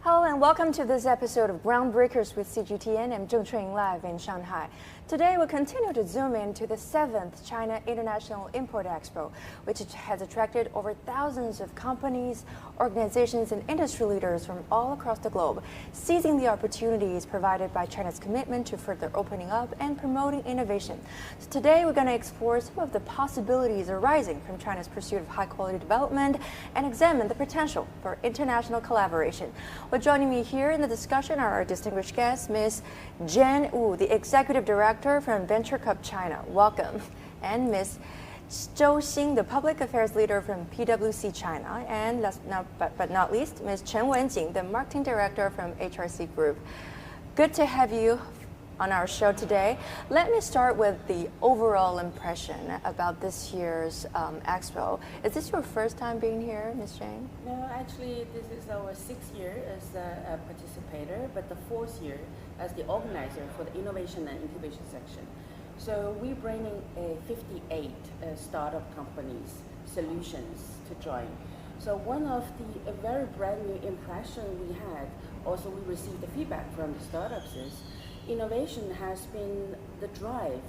Hello and welcome to this episode of Groundbreakers with CGTN. I'm Zheng Chunying live in Shanghai. Today we'll continue to zoom into the 7th China International Import Expo, which has attracted over thousands of companies, organizations, and industry leaders from all across the globe, seizing the opportunities provided by China's commitment to further opening up and promoting innovation. So today we're going to explore some of the possibilities arising from China's pursuit of high-quality development and examine the potential for international collaboration. Well, joining me here in the discussion are our distinguished guests, Ms. Jen Wu, the Executive Director from Venture Cup China. Welcome. And Ms. Zhou Xing, the Public Affairs Leader from PwC China. And last but not least, Ms. Chen Wenjin, the Marketing Director from HRC Group. Good to have you on our show today. Let me start with the overall impression about this year's expo. Is this your first time being here, Ms. Zhang? No, actually, this is our 6th year as a participator, but the 4th year as the organizer for the innovation and incubation section. So we're bringing 58 startup companies, solutions to join. So one of the very brand new impression we had, also we received the feedback from the startups is, innovation has been the drive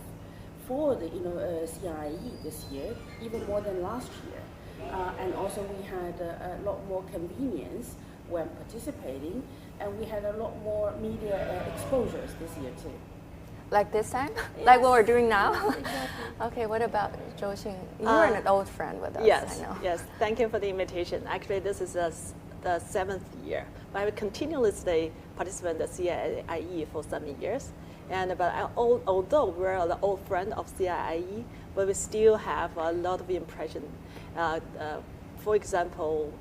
for the CIIE this year, even more than last year. And also we had a lot more convenience when participating, and we had a lot more media exposures this year too. Like this time? Yes. Like what we're doing now? Exactly. Okay, what about Zhou Xing? You're an old friend with us, Yes, I know. yes. Thank you for the invitation. Actually, this is the 7th year. I have continuously participated in the CIIE for 7 years. Although we're an old friend of CIIE, but we still have a lot of impression. For example,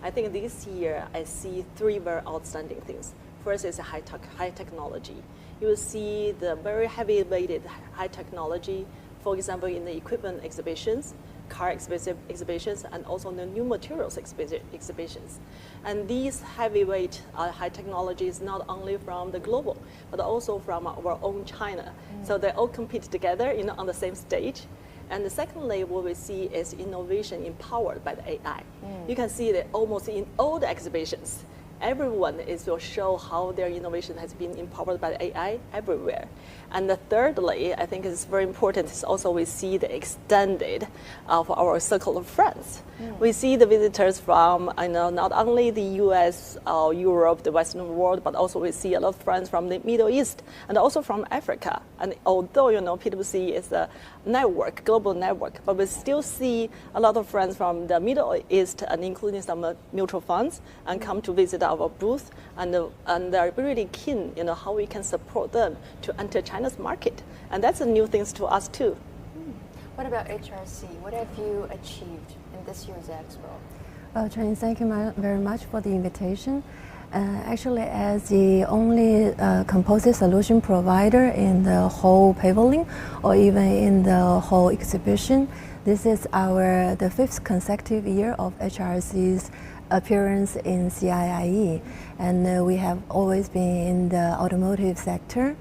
I think this year I see 3 very outstanding things. First is high technology. You will see the very heavy-weighted high technology, for example, in the equipment exhibitions, car exhibitions, and also the new materials exhibitions. And these heavyweight high technologies not only from the global, but also from our own China. So they all compete together on the same stage. And secondly, what we see is innovation empowered by the AI. You can see that almost in all the exhibitions, everyone will show how their innovation has been empowered by the AI everywhere. And thirdly, I think it's very important is also we see the extended of our circle of friends. We see the visitors from not only the US or Europe, the Western world, but also we see a lot of friends from the Middle East and also from Africa. And although PwC is a network, global network, but we still see a lot of friends from the Middle East and including some mutual funds and come to visit our booth, and they're really keen, how we can support them to enter China's market, and that's a new things to us too. What about HRC? What have you achieved in this year's expo? Well, Chen, thank you very much for the invitation. Actually, as the only composite solution provider in the whole pavilion, or even in the whole exhibition, this is the 5th consecutive year of HRC's appearance in CIIE, and we have always been in the automotive sector.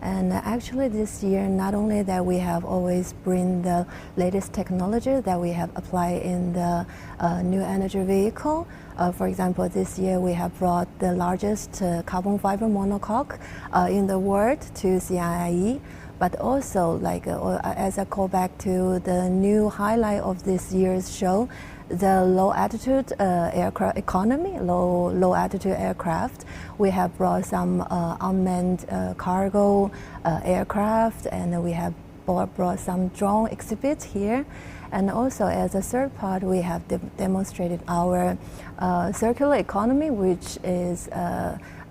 And actually this year, not only that we have always bring the latest technology that we have applied in the new energy vehicle. For example, this year we have brought the largest carbon fiber monocoque in the world to CIIE. But also, as a callback to the new highlight of this year's show, the low-altitude aircraft economy, low-altitude aircraft. We have brought some unmanned cargo aircraft, and we have brought some drone exhibits here. And also, as a third part, we have demonstrated our circular economy, which is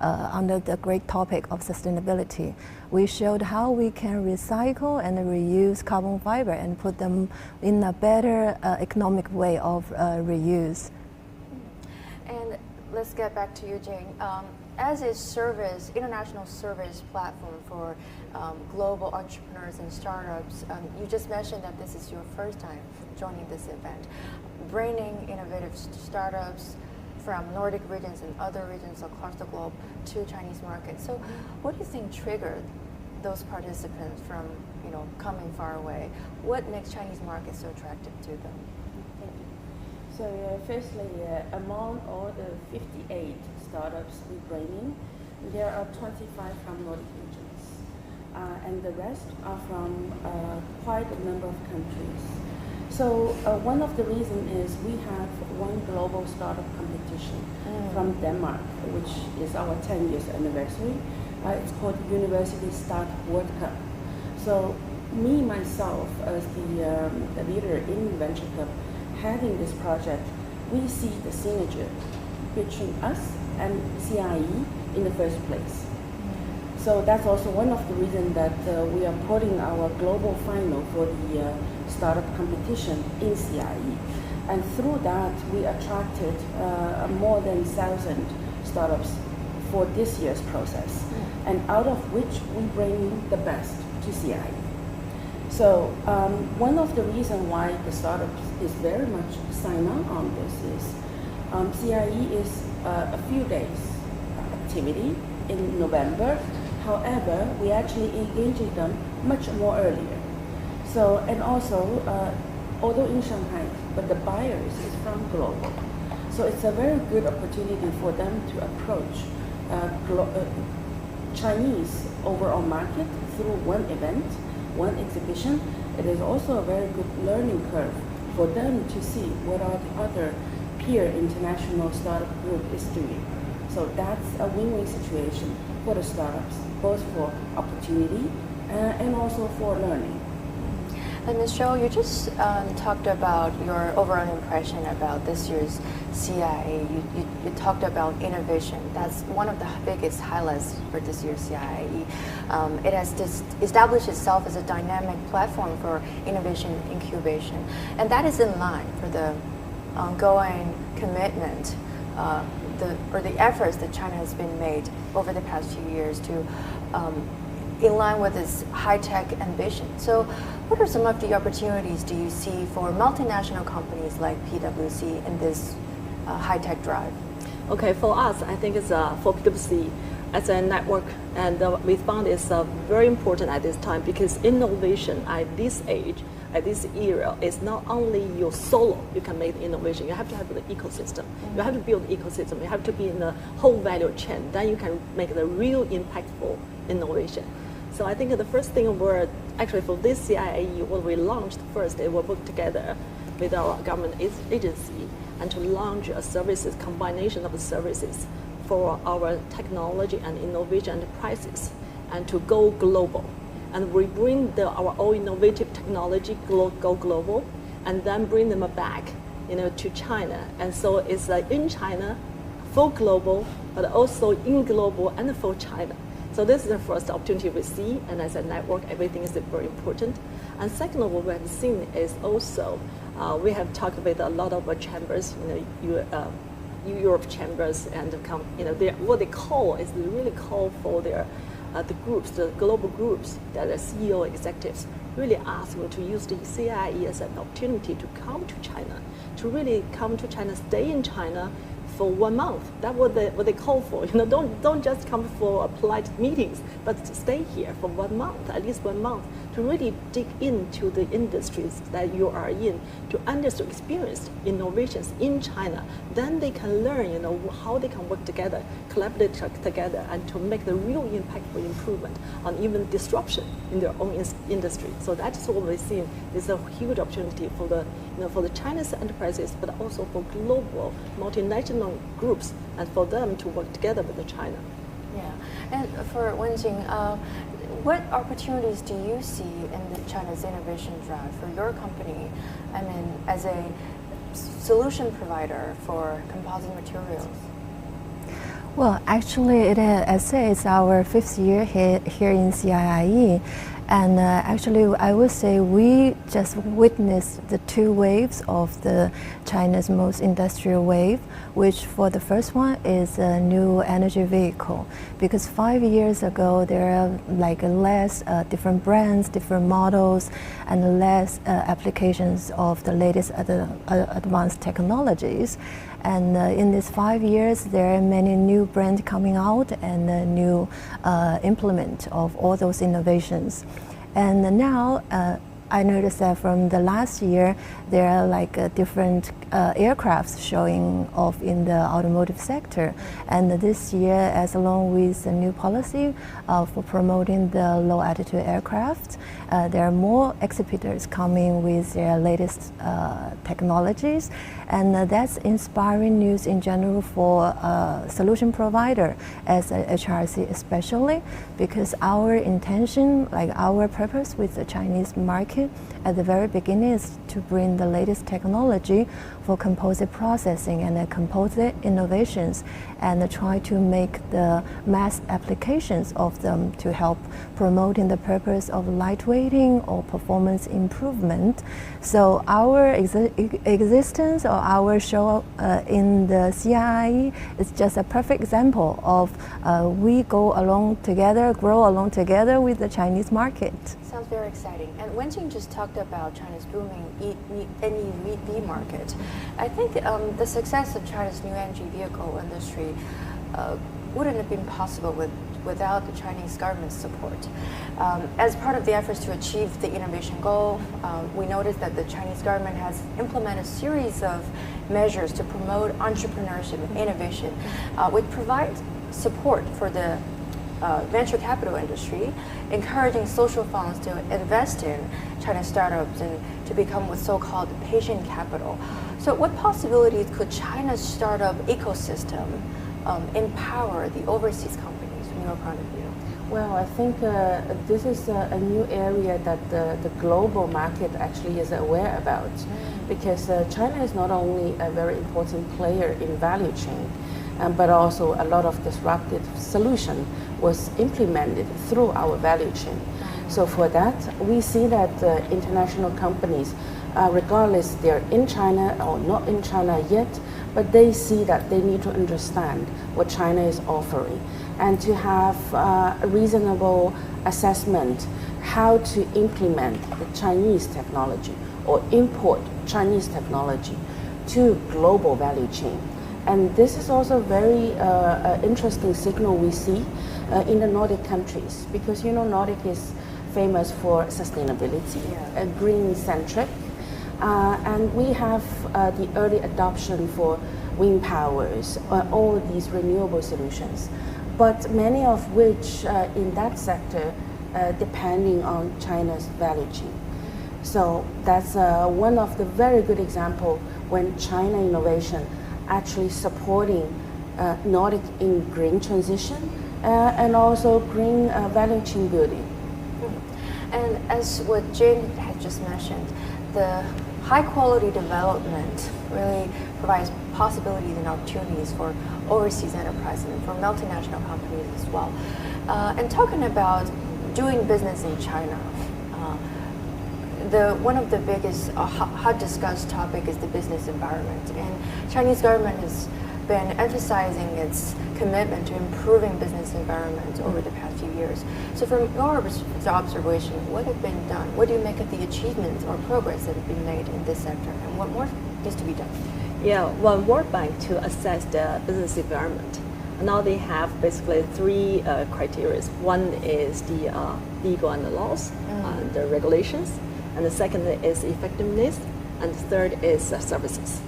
under the great topic of sustainability. We showed how we can recycle and reuse carbon fiber and put them in a better economic way of reuse. And let's get back to you, Jane. As a international service platform for global entrepreneurs and startups, you just mentioned that this is your first time joining this event, bringing innovative startups from Nordic regions and other regions across the globe to Chinese markets. So what do you think triggered those participants from coming far away? What makes Chinese markets so attractive to them? Thank you. So firstly, among all the 58 startups we bring in, there are 25 from Nordic regions, and the rest are from quite a number of countries. So one of the reasons is we have one global startup competition from Denmark, which is our 10 years anniversary. It's called University Startup World Cup. So me, myself, as the leader in Venture Cup, having this project, we see the synergy between us and CIIE in the first place. So that's also one of the reasons that we are putting our global final for the startup competition in CIIE. And through that, we attracted more than 1,000 startups for this year's process, and out of which we bring the best to CIIE. So one of the reasons why the startups is very much sign on this is CIIE is a few days activity in November. However, we actually engaged them much more earlier. So, and also, although in Shanghai, but the buyers is from global. So it's a very good opportunity for them to approach Chinese overall market through one event, one exhibition. It is also a very good learning curve for them to see what are the other peer international startup group is doing. So that's a win-win situation for the startups, both for opportunity and also for learning. And Ms. Zhou, you just talked about your overall impression about this year's CIIE. You talked about innovation. That's one of the biggest highlights for this year's CIIE. It has established itself as a dynamic platform for innovation incubation. And that is in line for the ongoing commitment or the efforts that China has been made over the past few years to in line with its high-tech ambition. So what are some of the opportunities do you see for multinational companies like PwC in this high-tech drive? Okay, for us, I think it's for PwC as a network, and we found it's very important at this time because innovation at this age, at this era, is not only your solo, you can make the innovation, you have to have the ecosystem. You have to build the ecosystem, you have to be in the whole value chain, then you can make the real impactful innovation. So I think the first thing we're actually for this CIIE, what we launched first, it will work together with our government agency and to launch a services, combination of services for our technology and innovation enterprises and to go global. And we bring our own innovative technology go global and then bring them back to China. And so it's in China, for global, but also in global and for China. So this is the first opportunity we see, and as a network, everything is very important. And second of all, we have seen is also, we have talked with a lot of chambers, Europe chambers, and what they call is really call for their the groups, the global groups, that the CEO executives really ask them to use the CIIE as an opportunity to come to China, to really come to China, stay in China for 1 month. That's what they call for. Don't just come for polite meetings, but stay here for 1 month, at least 1 month, to really dig into the industries that you are in, to understand, experience innovations in China. Then they can learn, how they can work together, collaborate together, and to make the real impactful improvement on even disruption in their own industry. So that's what we've seen is a huge opportunity for the for the Chinese enterprises, but also for global multinational groups, and for them to work together with China. Yeah, and for Wenjin, what opportunities do you see in the China's innovation drive for your company? I mean, as a solution provider for composite materials. Well, actually, it's our 5th year here in CIIE. And actually, I would say we just witnessed the 2 waves of the China's most industrial wave, which for the first one is a new energy vehicle. Because 5 years ago, there are less different brands, different models, and less applications of the latest advanced technologies. And in these 5 years, there are many new brands coming out and new implement of all those innovations. And now I noticed that from the last year, there are like different aircrafts showing off in the automotive sector. And this year, as along with a new policy for promoting the low altitude aircraft, there are more exhibitors coming with their latest technologies. And that's inspiring news in general for solution provider as a HRC especially, because our intention, like our purpose with the Chinese market at the very beginning is to bring the latest technology for composite processing and composite innovations, and try to make the mass applications of them to help promoting the purpose of lightweighting or performance improvement. So our existence or our show in the CIIE is just a perfect example of we go along together, grow along together with the Chinese market. Sounds very exciting. And Wenjin just talked about China's booming NEV market. I think the success of China's new energy vehicle industry wouldn't have been possible without the Chinese government's support. As part of the efforts to achieve the innovation goal, we noticed that the Chinese government has implemented a series of measures to promote entrepreneurship and innovation, which provide support for the venture capital industry, encouraging social funds to invest in China's startups and to become what's so-called patient capital. So what possibilities could China's startup ecosystem empower the overseas companies from your point of view? Well, I think this is a new area that the global market actually is aware about, because China is not only a very important player in value chain, but also a lot of disruptive solution was implemented through our value chain. So for that, we see that international companies, regardless they're in China or not in China yet, but they see that they need to understand what China is offering and to have a reasonable assessment how to implement the Chinese technology or import Chinese technology to global value chain. And this is also very interesting signal we see in the Nordic countries, because you know Nordic is famous for sustainability, green-centric, and we have the early adoption for wind powers, all these renewable solutions, but many of which in that sector depending on China's value chain. So that's one of the very good example when China innovation actually supporting Nordic in green transition and also green value chain building. And as what Jane had just mentioned, the high quality development really provides possibilities and opportunities for overseas enterprises and for multinational companies as well. And talking about doing business in China, one of the biggest hot discussed topic is the business environment, and Chinese government has been emphasizing its commitment to improving business environment over the past few years. So from your observation, what has been done? What do you make of the achievements or progress that have been made in this sector, and what more needs to be done? Yeah, well, World Bank to assess the business environment. Now they have basically three criteria. One is the legal and the laws, the regulations, and the second is effectiveness, and the third is services.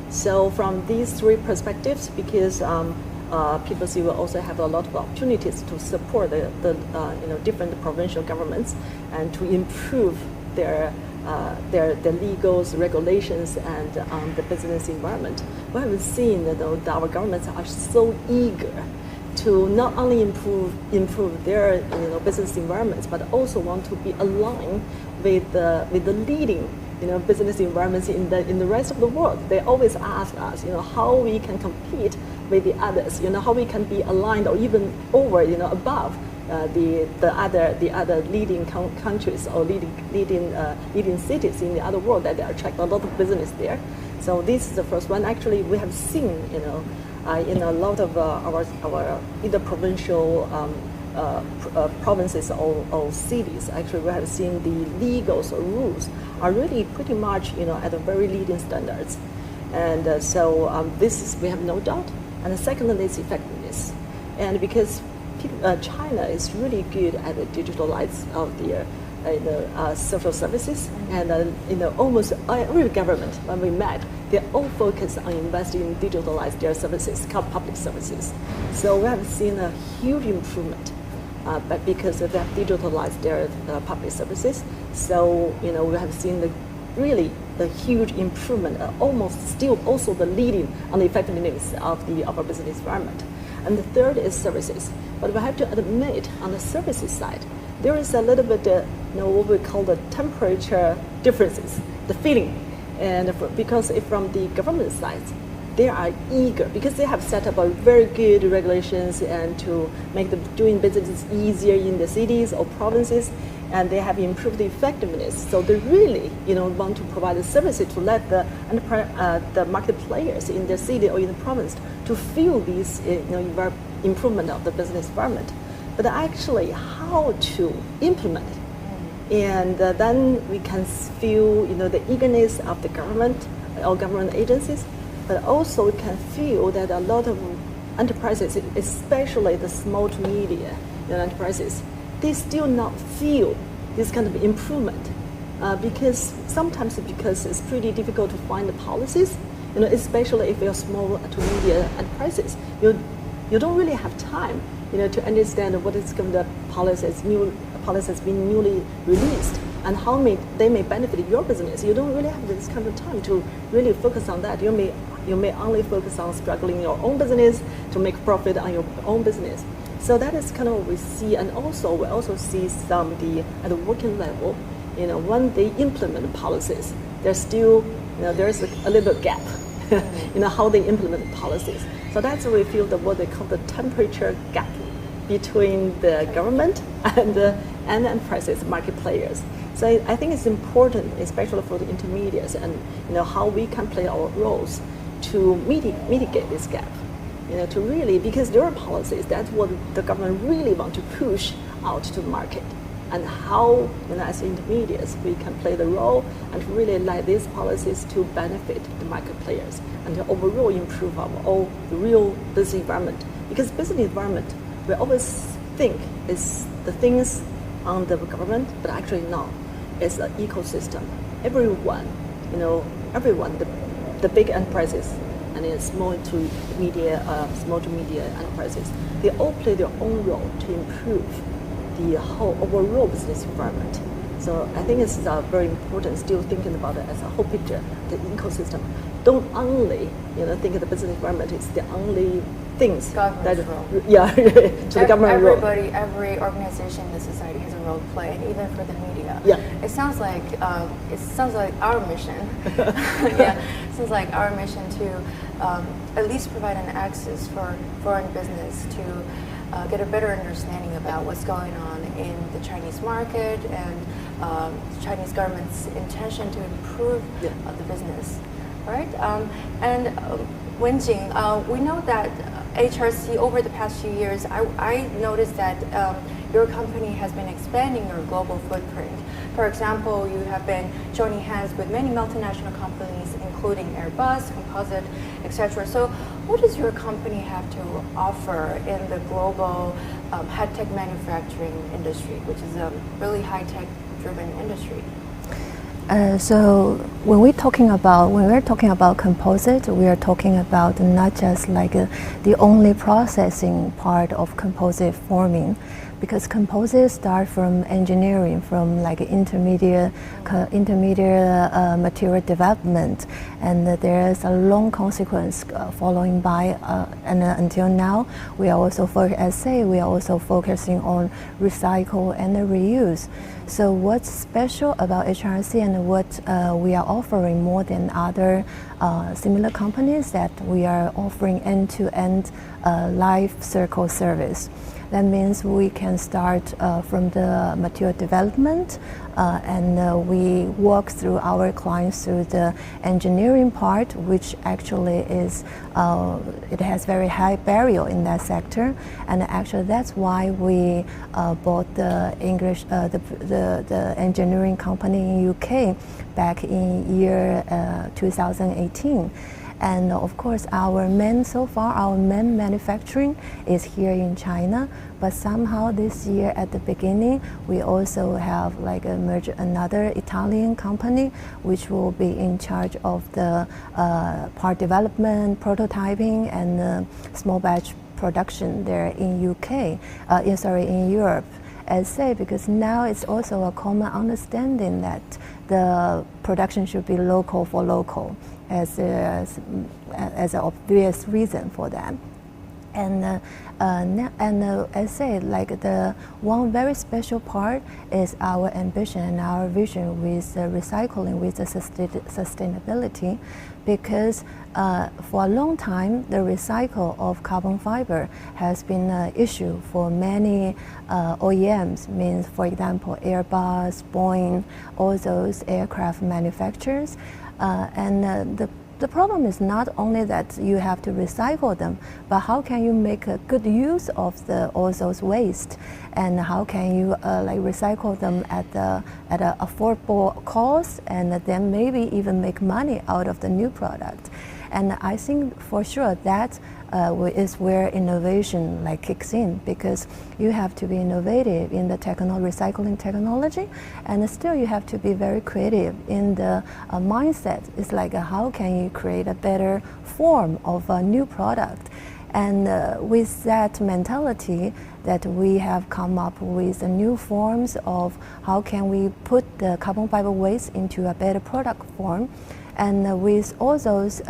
So from these three perspectives, because PwC will also have a lot of opportunities to support the different provincial governments and to improve their legals, regulations, and the business environment. We have seen that our governments are so eager to not only improve their business environments, but also want to be aligned with the leading business environments in the rest of the world. They always ask us, how we can compete with the others, how we can be aligned or even over, above the other leading countries or leading cities in the other world that they attract a lot of business there. So this is the first one. Actually, we have seen, in a lot of our either provincial provinces or cities, actually we have seen the legals or rules are really pretty much at a very leading standards, and so this is, we have no doubt. And the second is effectiveness, and because China is really good at the digitalize of social services, and almost every government when we met, they all focus on investing in digitalize their services, called public services. So we have seen a huge improvement, but because they have digitalized their public services. So we have seen the huge improvement, almost still also the leading on the effectiveness of our business environment. And the third is services. But we have to admit, on the services side, there is a little bit, what we call the temperature differences, the feeling. And because from the government side, they are eager, because they have set up a very good regulations and to make the doing business easier in the cities or provinces, and they have improved the effectiveness. So they really, want to provide the services to let the market players in the city or in the province to feel this, improvement of the business environment. But actually, how to implement it, and then we can feel, the eagerness of the government or government agencies, but also we can feel that a lot of enterprises, especially the small to medium enterprises, they still not feel this kind of improvement because it's pretty difficult to find the policies, especially if you're small to medium enterprises. You don't really have time, to understand what is going to new policies being newly released and how they may benefit your business. You don't really have this kind of time to really focus on that. You may only focus on struggling your own business to make profit on your own business. So that is kind of what we see, and also we also see some at the working level, when they implement policies, there's still, there's a little gap, how they implement policies. So that's where we feel what they call the temperature gap between the government and enterprises, market players. So I think it's important, especially for the intermediates, and how we can play our roles to mitigate this gap. To really, because there are policies, that's what the government really want to push out to the market, and how, as intermediates, we can play the role and really let these policies to benefit the market players and to overall improve our real business environment. Because business environment, we always think is the things on the government, but actually not. It's an ecosystem. Everyone, the big enterprises, and in small to media enterprises, they all play their own role to improve the whole overall business environment. So I think it's very important still thinking about it as a whole picture, the ecosystem. Don't only think of the business environment is the only things government that role. To the government role. Every organization in the society has a role to play, and even for the media. Yeah. It sounds like our mission. Yeah, it sounds like our mission to at least provide an access for foreign business to get a better understanding about what's going on in the Chinese market and the Chinese government's intention to improve the business, right? Wenjin, we know that HRC over the past few years, I noticed that your company has been expanding your global footprint. For example, you have been joining hands with many multinational companies, including Airbus, Composite, etc. So what does your company have to offer in the global high-tech manufacturing industry, which is a really high-tech driven industry? So when we're talking about composite, we are talking about not just like the only processing part of composite forming, because composites start from engineering, from like intermediate material development, and there's a long consequence following by, and until now we are also focusing on recycle and reuse. So what's special about HRC and what we are offering more than other similar companies, that we are offering end-to-end life cycle service. That means we can start from the material development and we walk through our clients through the engineering part, which actually is, it has very high barrier in that sector. And actually that's why we bought the engineering company in UK back in year 2018. And of course, our main manufacturing is here in China. But somehow this year at the beginning, we also have like another Italian company, which will be in charge of the part development, prototyping, and small batch production there in in Europe. As say, because now it's also a common understanding that the production should be local for local as an obvious reason for that. And I say, like the one very special part is our ambition and our vision with recycling, with the sustainability, because for a long time the recycle of carbon fiber has been an issue for many OEMs. Means, for example, Airbus, Boeing, all those aircraft manufacturers, the problem is not only that you have to recycle them, but how can you make a good use of all those waste, and how can you recycle them at an affordable cost, and then maybe even make money out of the new product. And I think for sure that is where innovation kicks in, because you have to be innovative in the recycling technology, and still you have to be very creative in the mindset. It's like how can you create a better form of a new product. And with that mentality, that we have come up with new forms of how can we put the carbon fiber waste into a better product form. And with all those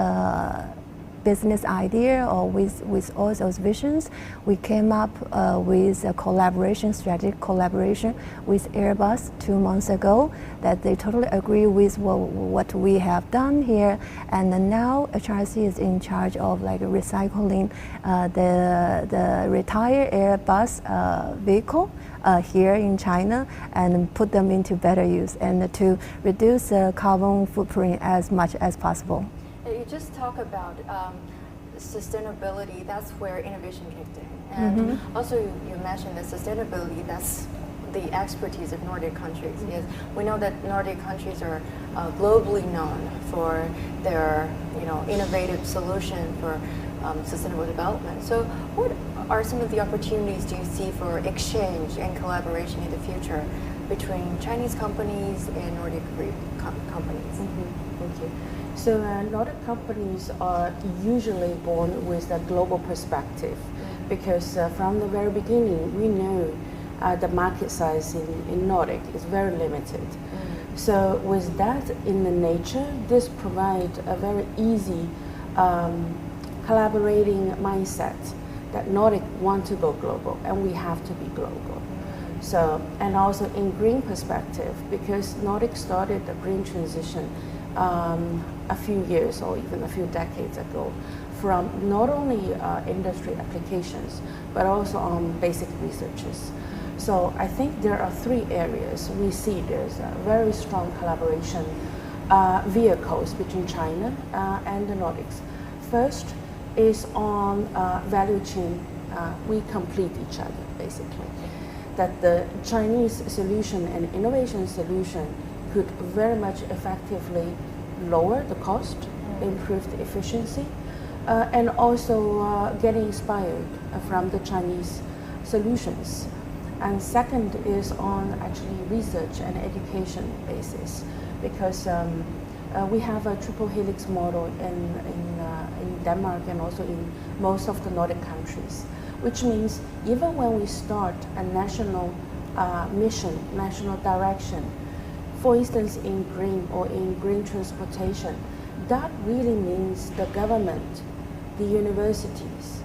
business idea, or with all those visions, we came up with a strategic collaboration with Airbus 2 months ago, that they totally agree with what we have done here. And now HRC is in charge of recycling the retired Airbus vehicle here in China, and put them into better use, and to reduce the carbon footprint as much as possible. You just talk about sustainability. That's where innovation kicked in, and also you mentioned that sustainability. That's the expertise of Nordic countries. Yes, we know that Nordic countries are globally known for their innovative solution for sustainable development. So, what are some of the opportunities do you see for exchange and collaboration in the future between Chinese companies and Nordic companies? Thank you. So Nordic companies are usually born with a global perspective, because from the very beginning we know the market size in Nordic is very limited. So with that in the nature, this provides a very easy collaborating mindset that Nordic want to go global, and we have to be global. So, and also in green perspective, because Nordic started the green transition a few years or even a few decades ago, from not only industry applications, but also on basic researches. So I think there are 3 areas we see there's a very strong collaboration vehicles between China and the Nordics. First is on value chain. We complete each other, basically. That the Chinese solution and innovation solution could very much effectively lower the cost, improve the efficiency, and also get inspired from the Chinese solutions. And second is on actually research and education basis, because we have a triple helix model in Denmark and also in most of the Nordic countries, which means even when we start a national mission, national direction, for instance in green transportation, that really means the government, the universities,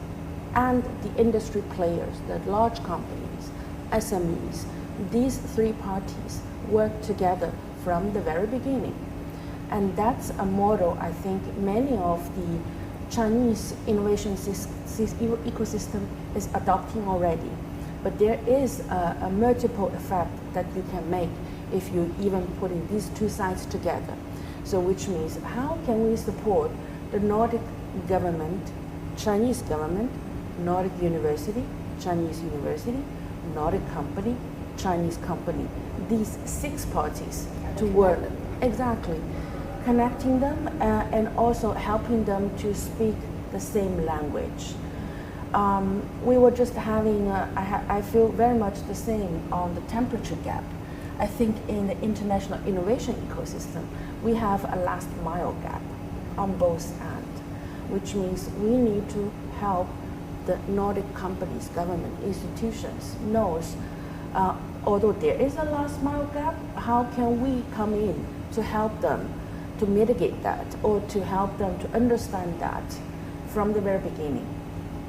and the industry players, the large companies, SMEs, these 3 parties work together from the very beginning. And that's a model I think many of the Chinese innovation ecosystem is adopting already. But there is a multiple effect that you can make if you even putting these 2 sides together. So which means, how can we support the Nordic government, Chinese government, Nordic university, Chinese university, Nordic company, Chinese company, these 6 parties to work exactly connecting them and also helping them to speak the same language. We were just having, I feel very much the same on the temperature gap. I think in the international innovation ecosystem, we have a last mile gap on both ends, which means we need to help the Nordic companies, government, institutions knows, although there is a last mile gap, how can we come in to help them to mitigate that or to help them to understand that from the very beginning.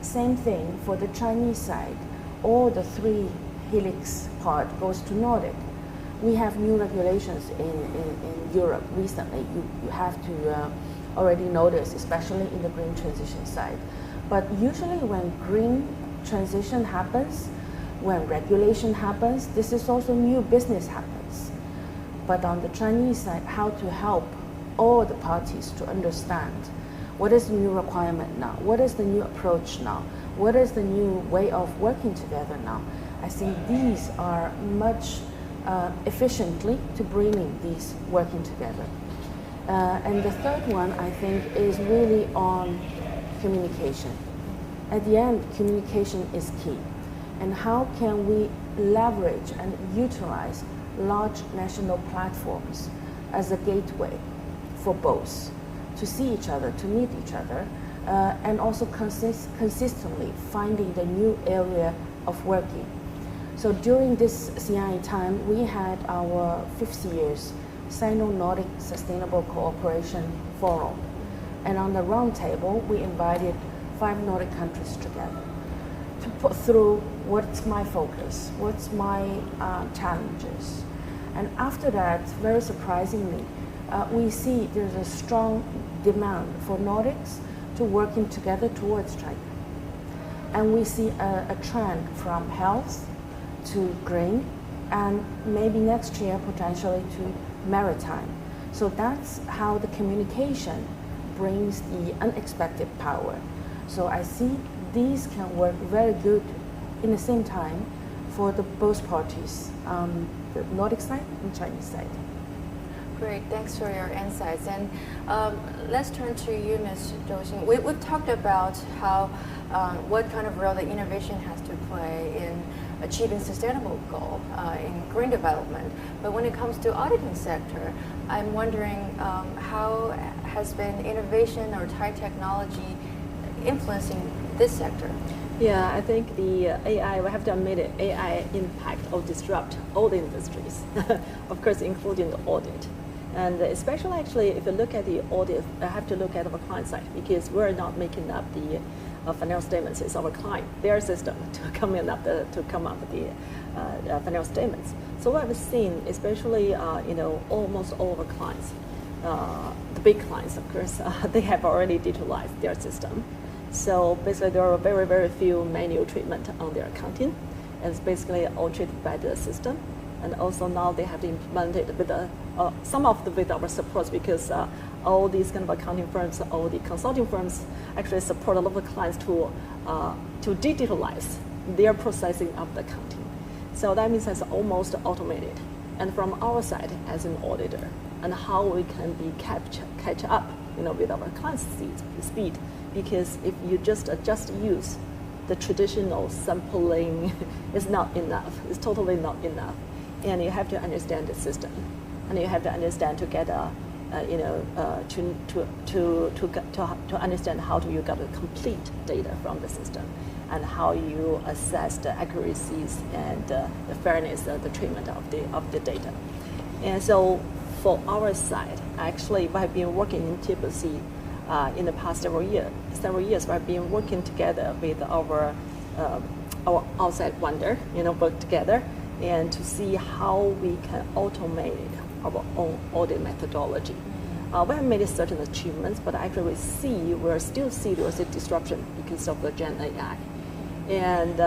Same thing for the Chinese side. All the three helix part goes to Nordic. We have new regulations in Europe recently. You have to already notice, especially in the green transition side. But usually when green transition happens, when regulation happens, this is also new business happens. But on the Chinese side, how to help all the parties to understand what is the new requirement now, what is the new approach now, what is the new way of working together now. I think these are much efficiently to bringing these working together. And the third one, I think, is really on communication. At the end, communication is key. And how can we leverage and utilize large national platforms as a gateway for both, to see each other, to meet each other, and also consistently finding the new area of working. So during this CIIE time, we had our 5th year's Sino-Nordic Sustainable Cooperation Forum. And on the round table, we invited 5 Nordic countries together to put through what's my focus, what's my challenges. And after that, very surprisingly, we see there's a strong demand for Nordics to working together towards China. And we see a trend from health to green, and maybe next year potentially to maritime. So that's how the communication brings the unexpected power. So I see these can work very good in the same time for the both parties, the Nordic side and Chinese side. Great, thanks for your insights. And let's turn to you, Ms. Zhou. We've talked about how what kind of role that innovation has to play in achieving sustainable goal in green development. But when it comes to auditing sector, I'm wondering how has been innovation or high technology influencing this sector? Yeah, I think the AI, we have to admit it, AI impact or disrupt all the industries, of course, including the audit. And especially actually, if you look at the audit, I have to look at our client side because we're not making up the financial statements. It's our client, their system to come up with the financial statements. So what I've seen, especially almost all of our clients, the big clients, of course, they have already digitalized their system. So basically, there are very, very few manual treatment on their accounting. And it's basically all treated by the system. And also now they have implemented with some of the with our support because all these kind of accounting firms, all the consulting firms actually support a lot of clients to digitalize their processing of the accounting. So that means it's almost automated. And from our side as an auditor, and how we can be catch up, with our clients' speed. Because if you just use the traditional sampling, it's not enough. It's totally not enough. And you have to understand the system, and you have to understand to get to understand how do you get a complete data from the system, and how you assess the accuracies and the fairness of the treatment of the data. And so for our side, actually, we have been working in PwC in the past several years. We have been working together with our outside vendor, work together, and to see how we can automate our own audit methodology. We have made certain achievements, but actually we still see there was a disruption because of the Gen AI. And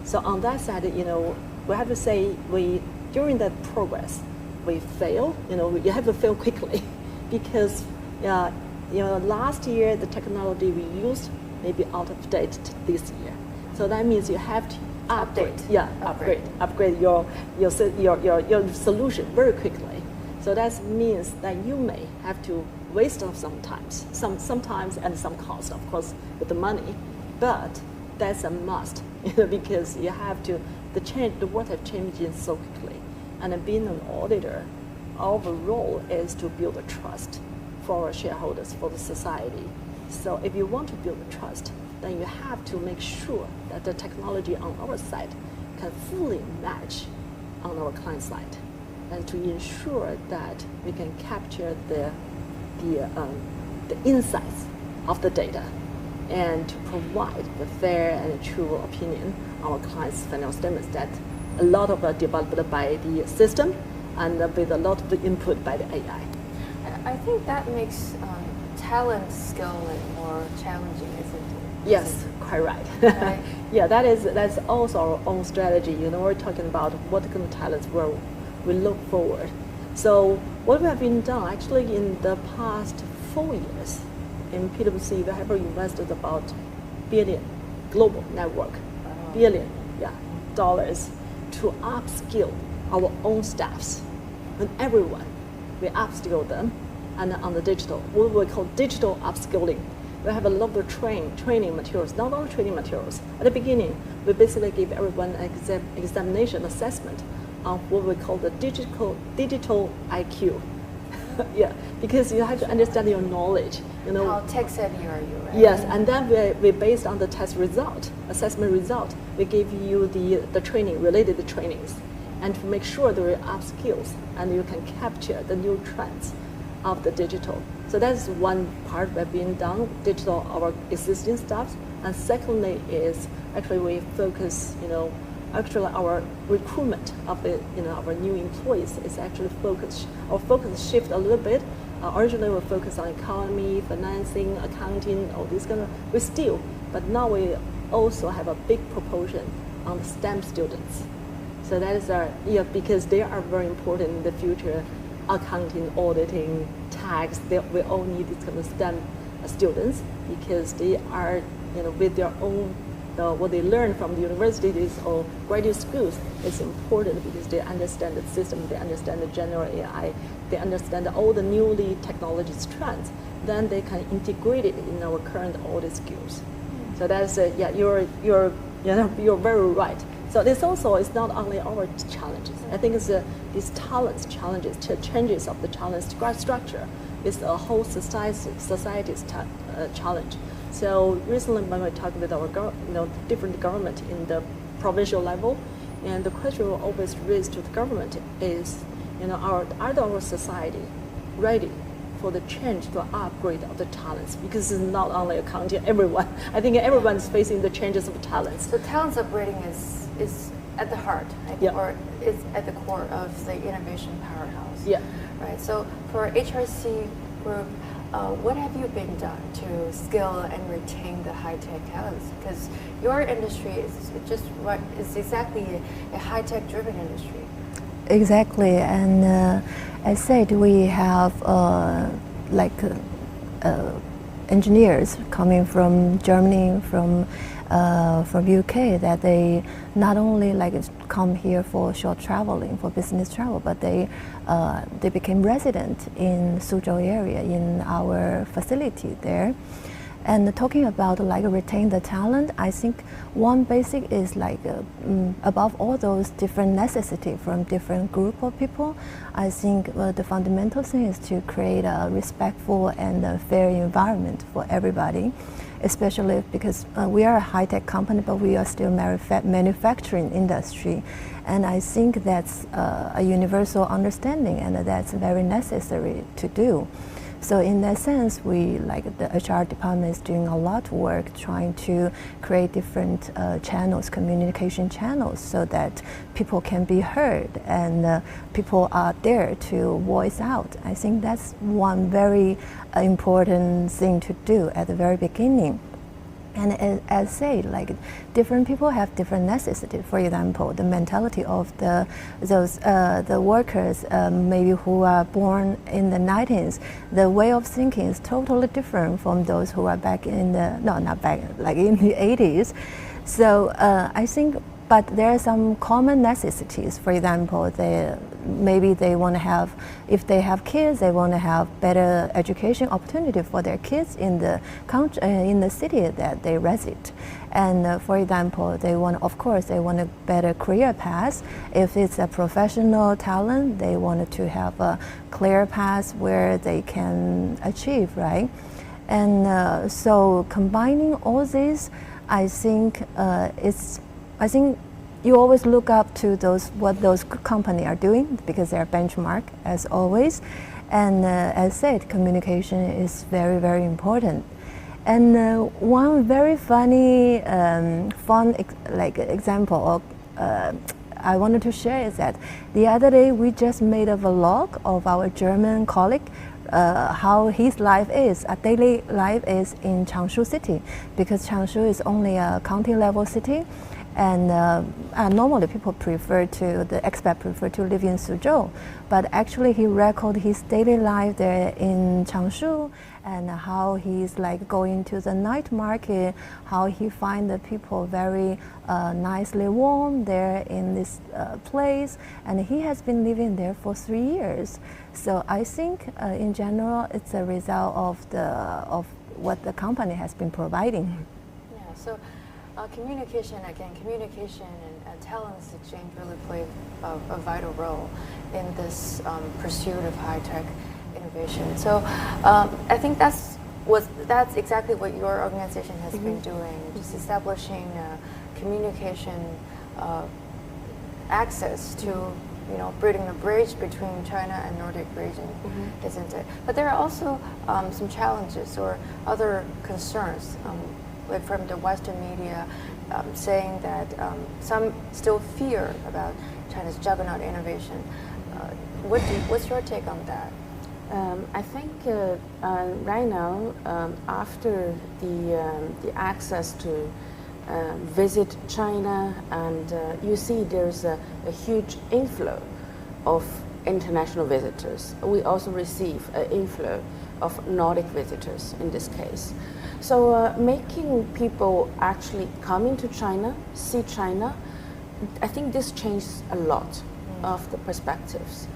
so on that side, we have to say during that progress, we fail. You have to fail quickly because last year the technology we used may be out of date this year. So that means you have to upgrade your solution very quickly. So that means that you may have to waste sometimes and some cost, of course, with the money, but that's a must, because you have to, the world has changed so quickly. And being an auditor, our role is to build a trust for our shareholders, for the society. So if you want to build a trust, then you have to make sure that the technology on our side can fully match on our client side, and to ensure that we can capture the insights of the data and to provide the fair and true opinion on our clients' financial statements that a lot of are developed by the system and with a lot of the input by the AI. I think that makes talent skill more challenging, isn't it? Yes, quite right. Right. Yeah, that's also our own strategy. We're talking about what kind of talents we look forward. So what we have been done actually in the past 4 years in PwC, we have invested about billion global network, billion dollars to upskill our own staffs and everyone. We upskill them, and on the digital, what we call digital upskilling. We have a lot of training materials, not only training materials. At the beginning, we basically give everyone an examination assessment on what we call the digital IQ. Yeah, because you have to understand your knowledge. How tech savvy are you, right? Yes, and then we based on the test result, assessment result, we give you the training, related trainings, and to make sure that we upskills and you can capture the new trends of the digital. So that's one part we've been done, digital our existing stuff. And secondly is actually we focus, actually our recruitment of our new employees is actually our focus shift a little bit. Originally we focused on economy, financing, accounting, all these but now we also have a big proportion on the STEM students. So that is because they are very important in the future, accounting, auditing, tax, we all need these kind of STEM students because they are, with their own what they learn from the universities or graduate schools is important because they understand the system, they understand the general AI, they understand all the newly technologies trends. Then they can integrate it in our current audit skills. So that's you're very right. So this also is not only our challenges. I think it's these talents challenges, changes of the challenge structure is a whole society's challenge. So recently, when we talked with our different government in the provincial level, and the question we always raise to the government is, are our society ready for the change, the upgrade of the talents? Because it's not only accounting, everyone. I think everyone is facing the changes of talents. So talents upgrading is at the heart, or is at the core of the innovation powerhouse. Yeah. Right. So for HRC Group, what have you been done to skill and retain the high-tech talents? Because your industry is exactly a high-tech driven industry. Exactly, and as said, we have engineers coming from Germany, from UK, that they not only come here for short traveling, for business travel, but they became resident in Suzhou area in our facility there. And talking about retain the talent, I think one basic is above all those different necessity from different group of people, I think the fundamental thing is to create a respectful and a fair environment for everybody, especially because we are a high-tech company, but we are still manufacturing industry. And I think that's a universal understanding, and that's very necessary to do. So in that sense, the HR department is doing a lot of work trying to create different channels, communication channels, so that people can be heard and people are there to voice out. I think that's one very important thing to do at the very beginning. And as said, different people have different necessities. For example, the mentality of the workers, maybe who are born in the 90s, the way of thinking is totally different from those who are back in the in the 80s. So I think but there are some common necessities. For example, maybe they want to have, if they have kids, they want to have better education opportunity for their kids in the country, in the city that they reside. And for example, they want, of course, they want a better career path. If it's a professional talent, they wanted to have a clear path where they can achieve, right? And so combining all this, I think I think you always look up to what those companies are doing because they're benchmark as always. And as said, communication is very, very important. And one very funny, fun example I wanted to share is that the other day we just made a vlog of our German colleague, how his life is, a daily life is in Changshu city, because Changshu is only a county level city. And normally people the expat prefer to live in Suzhou, but actually he recorded his daily life there in Changshu and how he's like going to the night market, how he find the people very nicely warm there in this place, and he has been living there for 3 years. So I think in general it's a result of what the company has been providing. Yeah. So. Communication and talents exchange really play a vital role in this pursuit of high-tech innovation. So I think that's exactly what your organization has been doing, just establishing communication access to, building a bridge between China and Nordic region, isn't it? But there are also some challenges or other concerns. From the Western media, saying that some still fear about China's juggernaut innovation. What's your take on that? I think right now, after the access to visit China, and you see there's a huge inflow of international visitors. We also receive an inflow of Nordic visitors in this case. So making people actually come into China, see China, I think this changes a lot of the perspectives.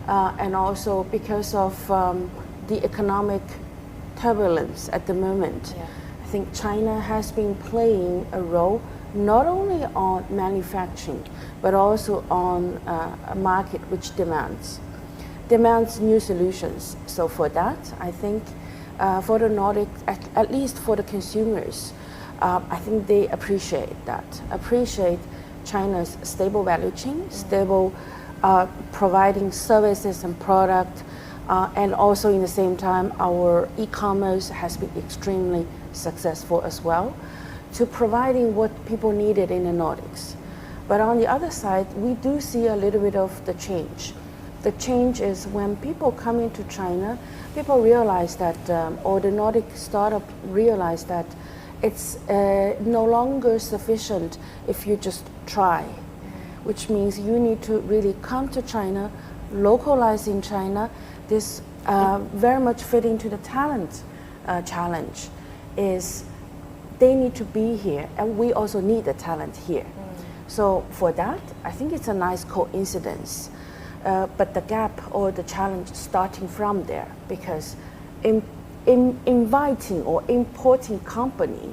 And also because of the economic turbulence at the moment, I think China has been playing a role not only on manufacturing, but also on a market which demands new solutions. So for that, I think for the Nordic, at least for the consumers, I think they appreciate China's stable value chain, stable providing services and product, and also in the same time, our e-commerce has been extremely successful as well, to providing what people needed in the Nordics. But on the other side, we do see a little bit of the change. The change is when people come into China, people realize that, or the Nordic startup realize that it's no longer sufficient if you just try, which means you need to really come to China, localize in China. This very much fit into the talent challenge, is they need to be here, and we also need the talent here. So for that, I think it's a nice coincidence. But the gap or the challenge starting from there, because inviting or importing company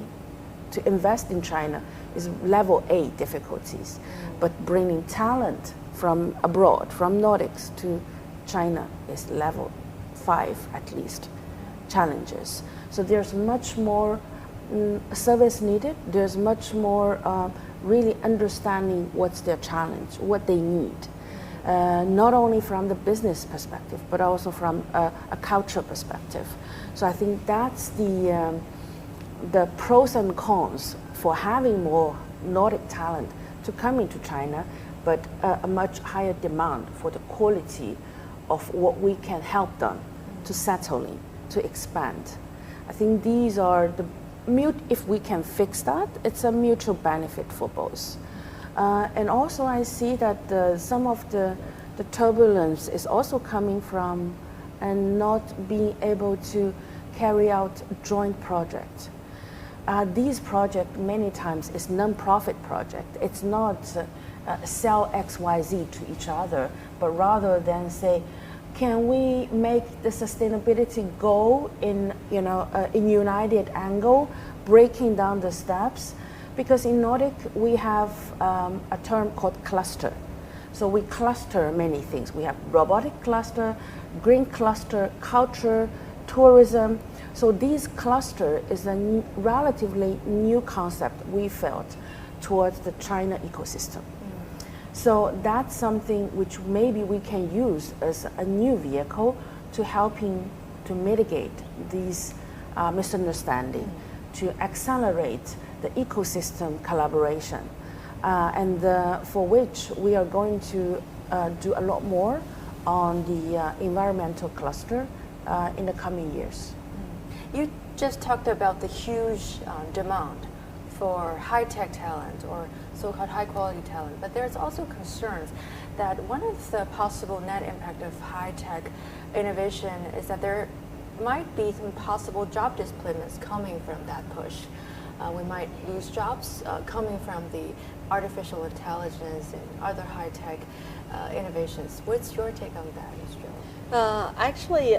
to invest in China is level A difficulties, but bringing talent from abroad, from Nordics to China is level 5 at least challenges. So there's much more service needed. There's much more really understanding what's their challenge, what they need. Not only from the business perspective, but also from a culture perspective. So I think that's the pros and cons for having more Nordic talent to come into China, but a much higher demand for the quality of what we can help them to settle in, to expand. I think these are if we can fix that, it's a mutual benefit for both. And also I see that some of the turbulence is also coming from and not being able to carry out joint projects. these projects many times is non-profit project. It's not sell XYZ to each other, but rather than say, can we make the sustainability goal in united angle, breaking down the steps? Because in Nordic we have a term called cluster. So we cluster many things. We have robotic cluster, green cluster, culture, tourism. So this cluster is a relatively new concept we felt towards the China ecosystem. So that's something which maybe we can use as a new vehicle to helping to mitigate these misunderstanding, to accelerate the ecosystem collaboration, and for which we are going to do a lot more on the environmental cluster in the coming years. You just talked about the huge demand for high-tech talent or so-called high-quality talent, but there's also concerns that one of the possible net impact of high-tech innovation is that there might be some possible job displacements coming from that push. We might lose jobs coming from the artificial intelligence and other high-tech innovations. What's your take on that, Ms. Zhou? Actually,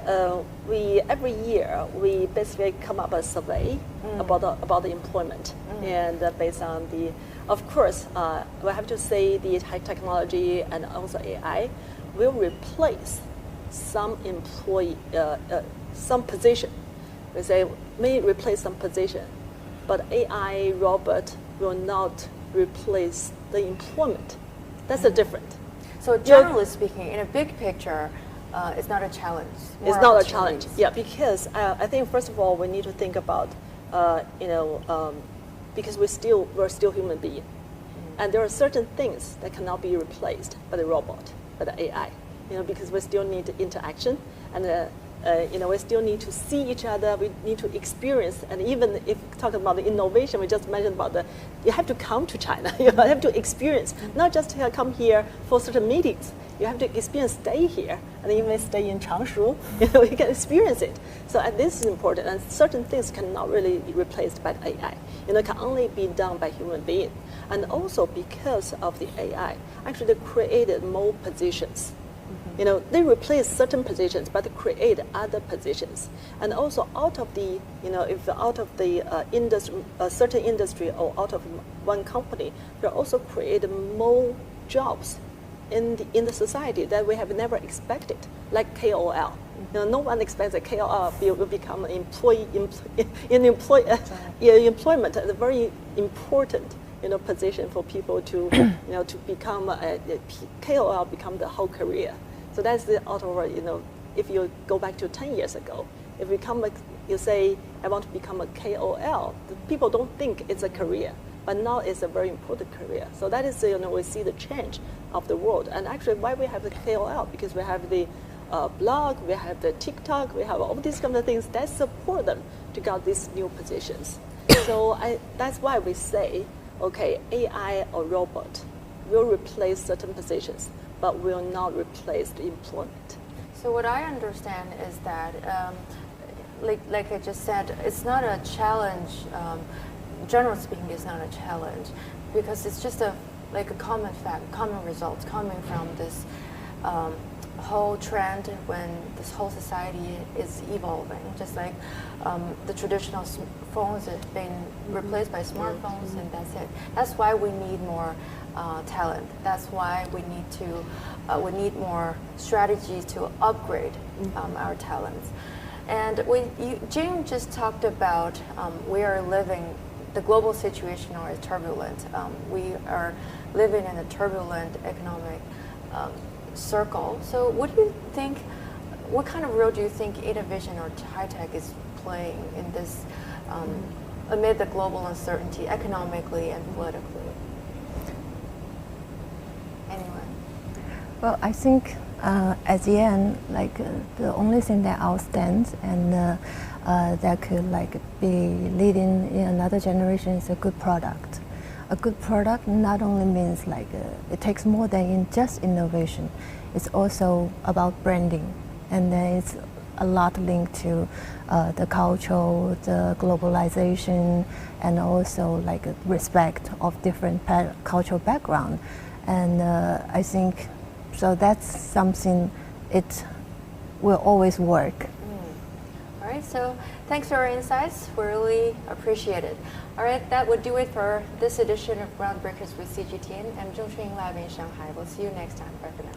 we every year we basically come up with a survey about the employment, and based on the, of course, we have to say the high technology and also AI will replace some some position. We say may replace some position, but AI robot will not replace the employment. That's the difference. So generally speaking, in a big picture, it's not a challenge. It's not a challenge, yeah, because I think first of all we need to think about, because we're still human beings, and there are certain things that cannot be replaced by the robot, by the AI, because we still need interaction, and we still need to see each other. We need to experience, and even if talking about the innovation, we just mentioned about you have to come to China. You have to experience, not just come here for certain meetings. You have to experience, stay here, and even stay in Changshu. You can experience it. So this is important, and certain things cannot really be replaced by the AI. It can only be done by human beings, and also because of the AI, actually they created more positions. They replace certain positions, but they create other positions. And also out of the, if out of the industry, certain industry or out of one company, they also create more jobs in the society that we have never expected, like KOL. No one expects that KOL will become an employment, a very important position for people to to become a KOL, become the whole career. So that's the out of if you go back to 10 years ago, if you say I want to become a KOL, the people don't think it's a career, but now it's a very important career. So that is we see the change of the world, and actually why we have the KOL, because we have the blog, we have the TikTok, we have all these kind of things that support them to get these new positions. So that's why we say, okay, AI or robot will replace certain positions, but will not replace the employment. So what I understand is that, like I just said, it's not a challenge. Generally speaking, it's not a challenge because it's just a common fact, common results coming from this whole trend when this whole society is evolving. Just like the traditional phones have been replaced by smartphones, and that's it. That's why we need more talent. That's why we need more strategies to upgrade our talents. And Jing just talked about we are living, the global situation is turbulent. We are living in a turbulent economic circle. So what do you think, what kind of role do you think innovation or high tech is playing in this amid the global uncertainty economically and politically? Anyone? Well, I think at the end, the only thing that outstands and that could be leading in another generation is a good product. A good product not only means it takes more than just innovation. It's also about branding, and then it's a lot linked to the culture, the globalization, and also like respect of different cultural background. And I think so that's something it will always work. All right, so thanks for your insights. We really appreciate it. All right, that would do it for this edition of Groundbreakers with CGTN. I'm Zheng Chunying live in Shanghai. We'll see you next time. Bye for now.